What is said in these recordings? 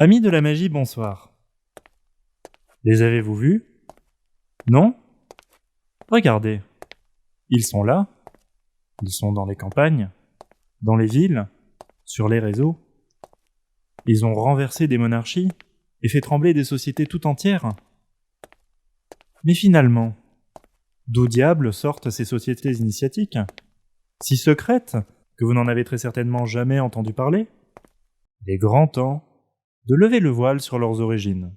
Amis de la magie, bonsoir. Les avez-vous vus? Non? Regardez. Ils sont là. Ils sont dans les campagnes, dans les villes, sur les réseaux. Ils ont renversé des monarchies et fait trembler des sociétés tout entières. Mais finalement, d'où diable sortent ces sociétés initiatiques, si secrètes que vous n'en avez très certainement jamais entendu parler? Il est grand temps de lever le voile sur leurs origines.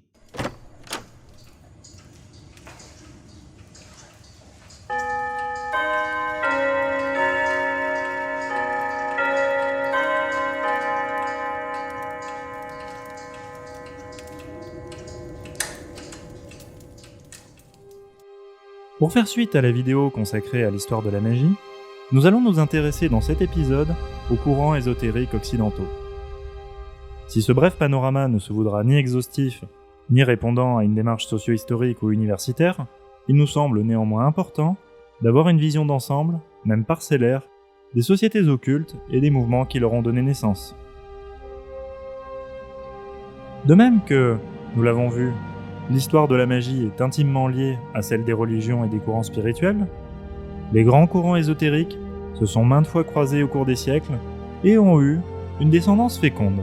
Pour faire suite à la vidéo consacrée à l'histoire de la magie, nous allons nous intéresser dans cet épisode aux courants ésotériques occidentaux. Si ce bref panorama ne se voudra ni exhaustif, ni répondant à une démarche socio-historique ou universitaire, il nous semble néanmoins important d'avoir une vision d'ensemble, même parcellaire, des sociétés occultes et des mouvements qui leur ont donné naissance. De même que, nous l'avons vu, l'histoire de la magie est intimement liée à celle des religions et des courants spirituels, les grands courants ésotériques se sont maintes fois croisés au cours des siècles et ont eu une descendance féconde.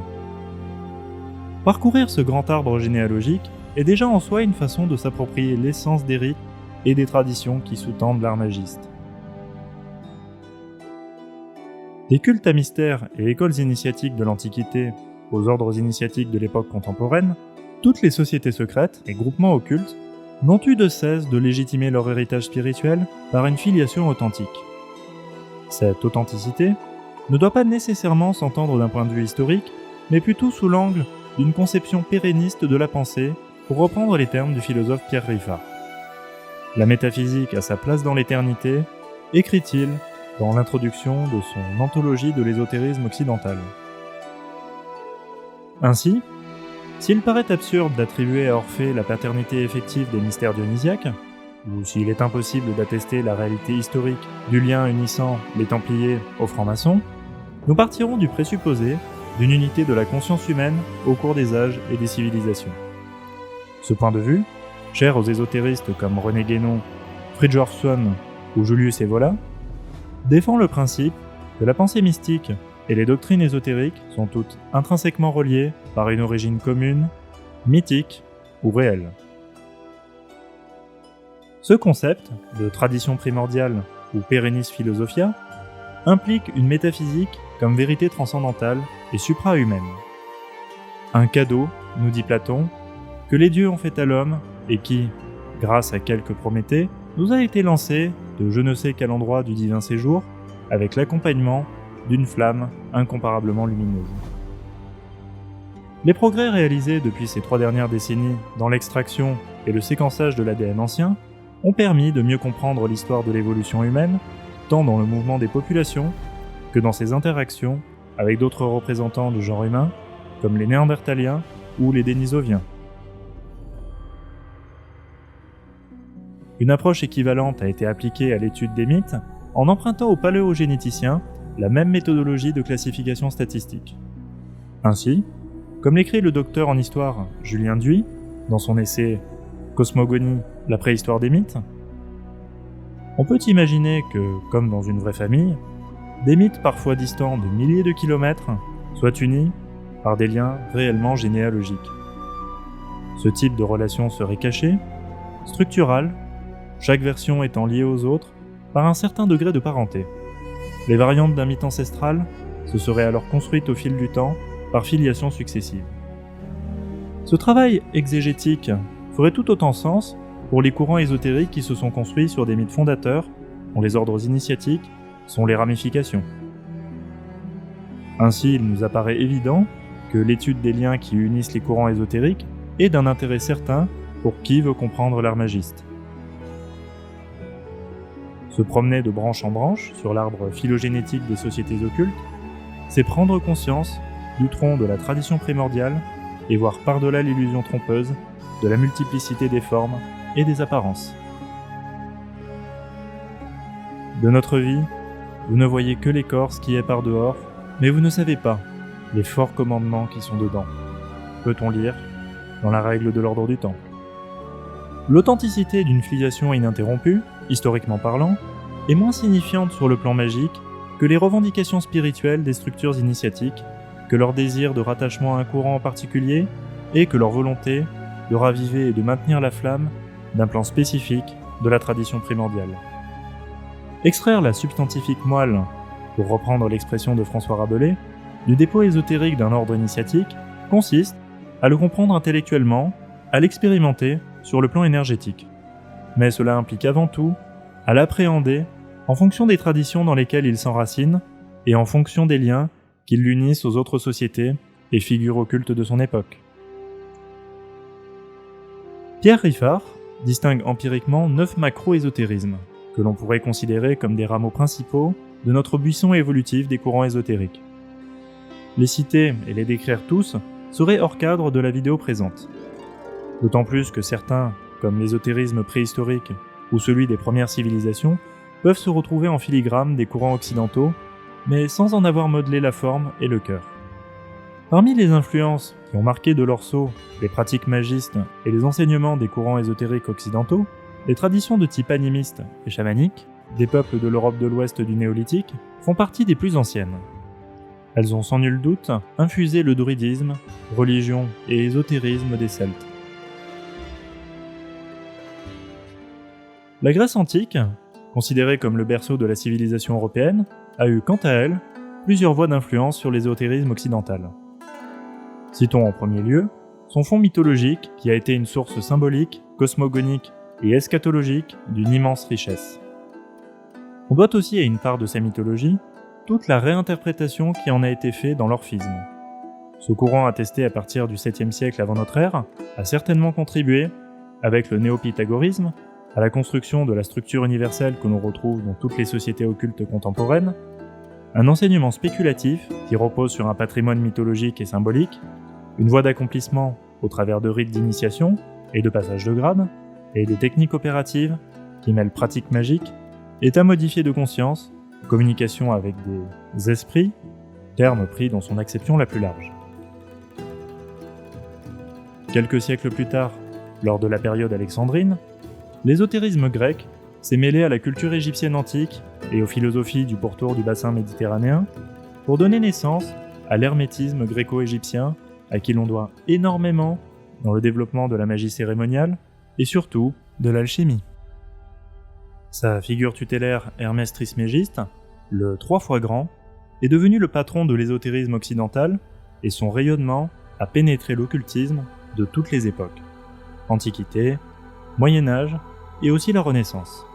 Parcourir ce grand arbre généalogique est déjà en soi une façon de s'approprier l'essence des rites et des traditions qui sous-tendent l'art magiste. Des cultes à mystère et écoles initiatiques de l'Antiquité aux ordres initiatiques de l'époque contemporaine, toutes les sociétés secrètes et groupements occultes n'ont eu de cesse de légitimer leur héritage spirituel par une filiation authentique. Cette authenticité ne doit pas nécessairement s'entendre d'un point de vue historique, mais plutôt sous l'angle d'une conception pérenniste de la pensée, pour reprendre les termes du philosophe Pierre Riffard. La métaphysique a sa place dans l'éternité, écrit-il dans l'introduction de son anthologie de l'ésotérisme occidental. Ainsi, s'il paraît absurde d'attribuer à Orphée la paternité effective des mystères dionysiaques, ou s'il est impossible d'attester la réalité historique du lien unissant les Templiers aux francs-maçons, nous partirons du présupposé d'une unité de la conscience humaine au cours des âges et des civilisations. Ce point de vue, cher aux ésotéristes comme René Guénon, Fridtjof Swann ou Julius Evola, défend le principe que la pensée mystique et les doctrines ésotériques sont toutes intrinsèquement reliées par une origine commune, mythique ou réelle. Ce concept de tradition primordiale ou perennis philosophia implique une métaphysique comme vérité transcendantale et supra-humaine. Un cadeau, nous dit Platon, que les dieux ont fait à l'homme et qui, grâce à quelques Prométhées, nous a été lancé de je ne sais quel endroit du divin séjour avec l'accompagnement d'une flamme incomparablement lumineuse. Les progrès réalisés depuis ces 3 dernières décennies dans l'extraction et le séquençage de l'ADN ancien ont permis de mieux comprendre l'histoire de l'évolution humaine, tant dans le mouvement des populations que dans ses interactions avec d'autres représentants du genre humain, comme les Néandertaliens ou les Denisoviens. Une approche équivalente a été appliquée à l'étude des mythes en empruntant aux paléogénéticiens la même méthodologie de classification statistique. Ainsi, comme l'écrit le docteur en histoire Julien Duy dans son essai « Cosmogonie, la préhistoire des mythes », on peut imaginer que, comme dans une vraie famille, des mythes parfois distants de milliers de kilomètres soient unis par des liens réellement généalogiques. Ce type de relation serait caché, structural, chaque version étant liée aux autres par un certain degré de parenté. Les variantes d'un mythe ancestral se seraient alors construites au fil du temps par filiation successive. Ce travail exégétique ferait tout autant sens pour les courants ésotériques qui se sont construits sur des mythes fondateurs, dont les ordres initiatiques sont les ramifications. Ainsi, il nous apparaît évident que l'étude des liens qui unissent les courants ésotériques est d'un intérêt certain pour qui veut comprendre l'art magiste. Se promener de branche en branche sur l'arbre phylogénétique des sociétés occultes, c'est prendre conscience du tronc de la tradition primordiale et voir par-delà l'illusion trompeuse de la multiplicité des formes et des apparences. De notre vie, vous ne voyez que l'écorce qui est par dehors, mais vous ne savez pas les forts commandements qui sont dedans. peut-on lire dans la règle de l'ordre du Temple. L'authenticité d'une filiation ininterrompue, historiquement parlant, est moins signifiante sur le plan magique que les revendications spirituelles des structures initiatiques, que leur désir de rattachement à un courant en particulier, et que leur volonté de raviver et de maintenir la flamme d'un plan spécifique de la tradition primordiale. Extraire la substantifique moelle, pour reprendre l'expression de François Rabelais, du dépôt ésotérique d'un ordre initiatique consiste à le comprendre intellectuellement, à l'expérimenter sur le plan énergétique. Mais cela implique avant tout à l'appréhender en fonction des traditions dans lesquelles il s'enracine et en fonction des liens qui l'unissent aux autres sociétés et figures occultes de son époque. Pierre Riffard distingue empiriquement 9 macro-ésotérismes, que l'on pourrait considérer comme des rameaux principaux de notre buisson évolutif des courants ésotériques. Les citer et les décrire tous serait hors cadre de la vidéo présente. D'autant plus que certains, comme l'ésotérisme préhistorique ou celui des premières civilisations, peuvent se retrouver en filigrane des courants occidentaux, mais sans en avoir modelé la forme et le cœur. Parmi les influences qui ont marqué de leur sceau les pratiques magistes et les enseignements des courants ésotériques occidentaux, les traditions de type animiste et chamanique, des peuples de l'Europe de l'Ouest du Néolithique, font partie des plus anciennes. Elles ont sans nul doute infusé le druidisme, religion et ésotérisme des Celtes. La Grèce antique, considérée comme le berceau de la civilisation européenne, a eu quant à elle plusieurs voies d'influence sur l'ésotérisme occidental. Citons en premier lieu son fond mythologique qui a été une source symbolique, cosmogonique et eschatologique d'une immense richesse. On doit aussi à une part de sa mythologie toute la réinterprétation qui en a été faite dans l'orphisme. Ce courant attesté à partir du 7e siècle avant notre ère a certainement contribué, avec le néopythagorisme, à la construction de la structure universelle que l'on retrouve dans toutes les sociétés occultes contemporaines, un enseignement spéculatif qui repose sur un patrimoine mythologique et symbolique, une voie d'accomplissement au travers de rites d'initiation et de passage de grade, et des techniques opératives qui mêlent pratiques magiques, état modifié de conscience, communication avec des esprits, terme pris dans son acception la plus large. Quelques siècles plus tard, lors de la période alexandrine, l'ésotérisme grec s'est mêlé à la culture égyptienne antique et aux philosophies du pourtour du bassin méditerranéen pour donner naissance à l'hermétisme gréco-égyptien à qui l'on doit énormément dans le développement de la magie cérémoniale et surtout de l'alchimie. Sa figure tutélaire Hermès Trismégiste, le 3 fois grand, est devenu le patron de l'ésotérisme occidental et son rayonnement a pénétré l'occultisme de toutes les époques, Antiquité, Moyen-Âge et aussi la Renaissance.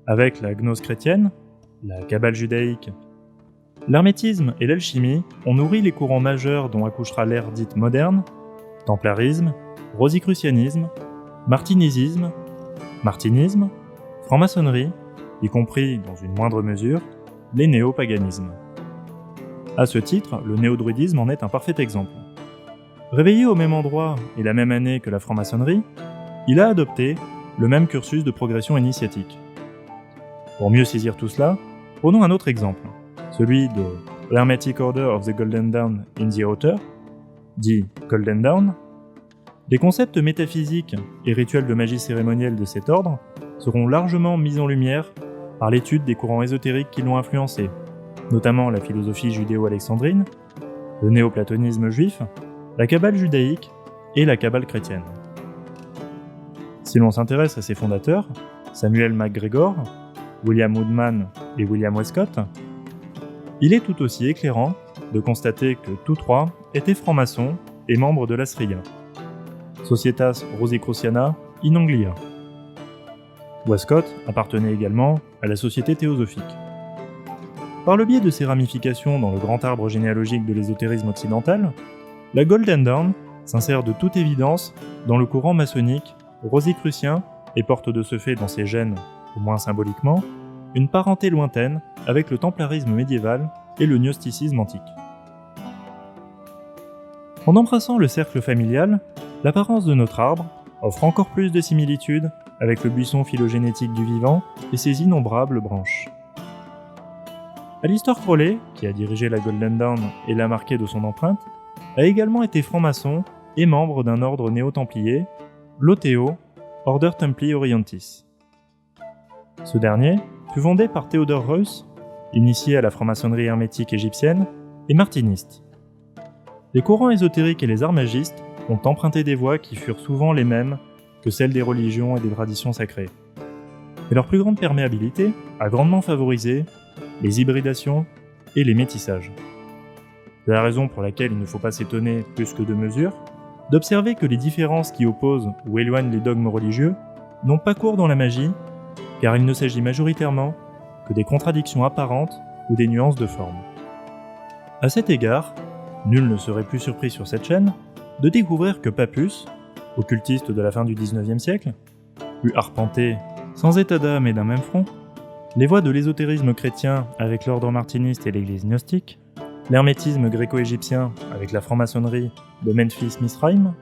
Avec la gnose chrétienne, la kabbale judaïque, l'hermétisme et l'alchimie ont nourri les courants majeurs dont accouchera l'ère dite moderne, templarisme, rosicrucianisme, martinisme, franc-maçonnerie, y compris, dans une moindre mesure, les néopaganismes. À ce titre, le néo-druidisme en est un parfait exemple. Réveillé au même endroit et la même année que la franc-maçonnerie, il a adopté le même cursus de progression initiatique. Pour mieux saisir tout cela, prenons un autre exemple, celui de l'Hermetic Order of the Golden Dawn in the Outer, dit Golden Dawn. Les concepts métaphysiques et rituels de magie cérémonielle de cet ordre seront largement mis en lumière par l'étude des courants ésotériques qui l'ont influencé, notamment la philosophie judéo-alexandrine, le néoplatonisme juif, la kabbale judaïque et la kabbale chrétienne. Si l'on s'intéresse à ses fondateurs, Samuel MacGregor, William Woodman et William Westcott, il est tout aussi éclairant de constater que tous trois étaient francs-maçons et membres de la SRIA, Societas Rosicruciana in Anglia. Westcott appartenait également à la Société théosophique. Par le biais de ses ramifications dans le grand arbre généalogique de l'ésotérisme occidental, la Golden Dawn s'insère de toute évidence dans le courant maçonnique rosicrucien et porte de ce fait dans ses gènes, au moins symboliquement, une parenté lointaine avec le templarisme médiéval et le gnosticisme antique. En embrassant le cercle familial, l'apparence de notre arbre offre encore plus de similitudes avec le buisson phylogénétique du vivant et ses innombrables branches. Alistair Crowley, qui a dirigé la Golden Dawn et l'a marqué de son empreinte, a également été franc-maçon et membre d'un ordre néo-templier, l'OTO, Order Templi Orientis. Ce dernier fut fondé par Theodore Reuss, initié à la franc-maçonnerie hermétique égyptienne, et martiniste. Les courants ésotériques et les arts magistes ont emprunté des voies qui furent souvent les mêmes que celles des religions et des traditions sacrées. Mais leur plus grande perméabilité a grandement favorisé les hybridations et les métissages. C'est la raison pour laquelle il ne faut pas s'étonner plus que de mesure d'observer que les différences qui opposent ou éloignent les dogmes religieux n'ont pas cours dans la magie, car il ne s'agit majoritairement que des contradictions apparentes ou des nuances de forme. À cet égard, nul ne serait plus surpris sur cette chaîne de découvrir que Papus, occultiste de la fin du XIXe siècle, eut arpenté, sans état d'âme et d'un même front, les voies de l'ésotérisme chrétien avec l'ordre martiniste et l'église gnostique, l'hermétisme gréco-égyptien avec la franc-maçonnerie de Memphis-Misraïm,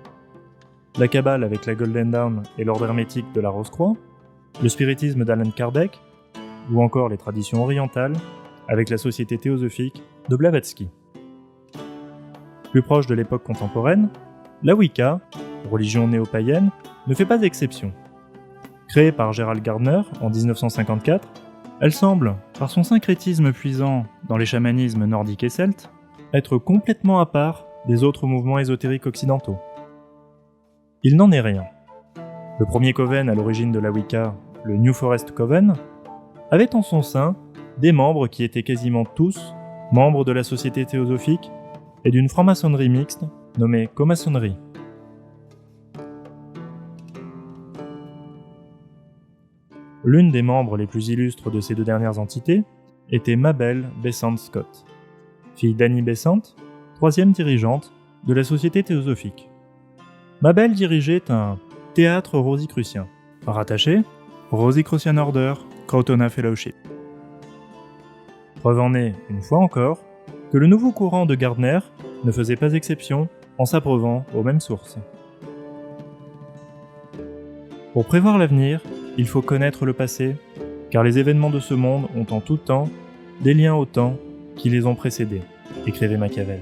la Kabbale avec la Golden Dawn et l'ordre hermétique de la Rose-Croix, le spiritisme d'Allan Kardec, ou encore les traditions orientales avec la société théosophique de Blavatsky. Plus proche de l'époque contemporaine, la Wicca, religion néo-païenne, ne fait pas exception. Créée par Gerald Gardner en 1954, elle semble, par son syncrétisme puisant dans les chamanismes nordiques et celtes, être complètement à part des autres mouvements ésotériques occidentaux. Il n'en est rien. Le premier coven à l'origine de la Wicca, le New Forest Coven, avait en son sein des membres qui étaient quasiment tous membres de la société théosophique et d'une franc-maçonnerie mixte nommée comaçonnerie. L'une des membres les plus illustres de ces deux dernières entités était Mabel Besant Scott, fille d'Annie Besant, troisième dirigeante de la Société théosophique. Mabel dirigeait un théâtre rosicrucien, rattaché au Rosicrucian Order Crotona Fellowship. Preuve en est, une fois encore, que le nouveau courant de Gardner ne faisait pas exception en s'abreuvant aux mêmes sources. Pour prévoir l'avenir, il faut connaître le passé, car les événements de ce monde ont en tout temps des liens au temps qui les ont précédés, écrivait Machiavel.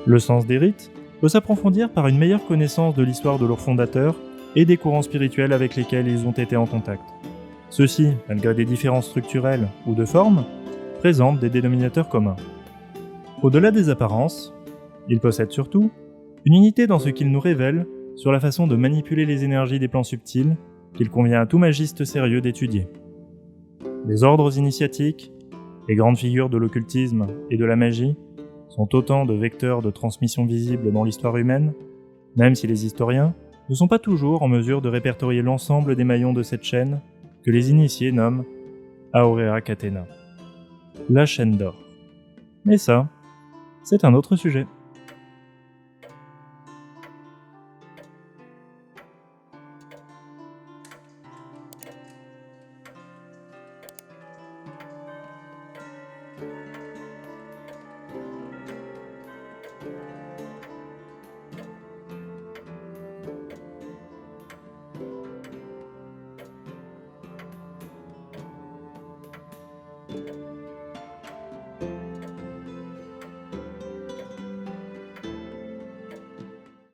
Le sens des rites peut s'approfondir par une meilleure connaissance de l'histoire de leurs fondateurs et des courants spirituels avec lesquels ils ont été en contact. Ceux-ci, malgré des différences structurelles ou de forme, présentent des dénominateurs communs. Au-delà des apparences, ils possèdent surtout une unité dans ce qu'ils nous révèlent sur la façon de manipuler les énergies des plans subtils qu'il convient à tout magiste sérieux d'étudier. Les ordres initiatiques, les grandes figures de l'occultisme et de la magie sont autant de vecteurs de transmission visibles dans l'histoire humaine, même si les historiens ne sont pas toujours en mesure de répertorier l'ensemble des maillons de cette chaîne que les initiés nomment Aurea Catena, la chaîne d'or. Mais ça, c'est un autre sujet.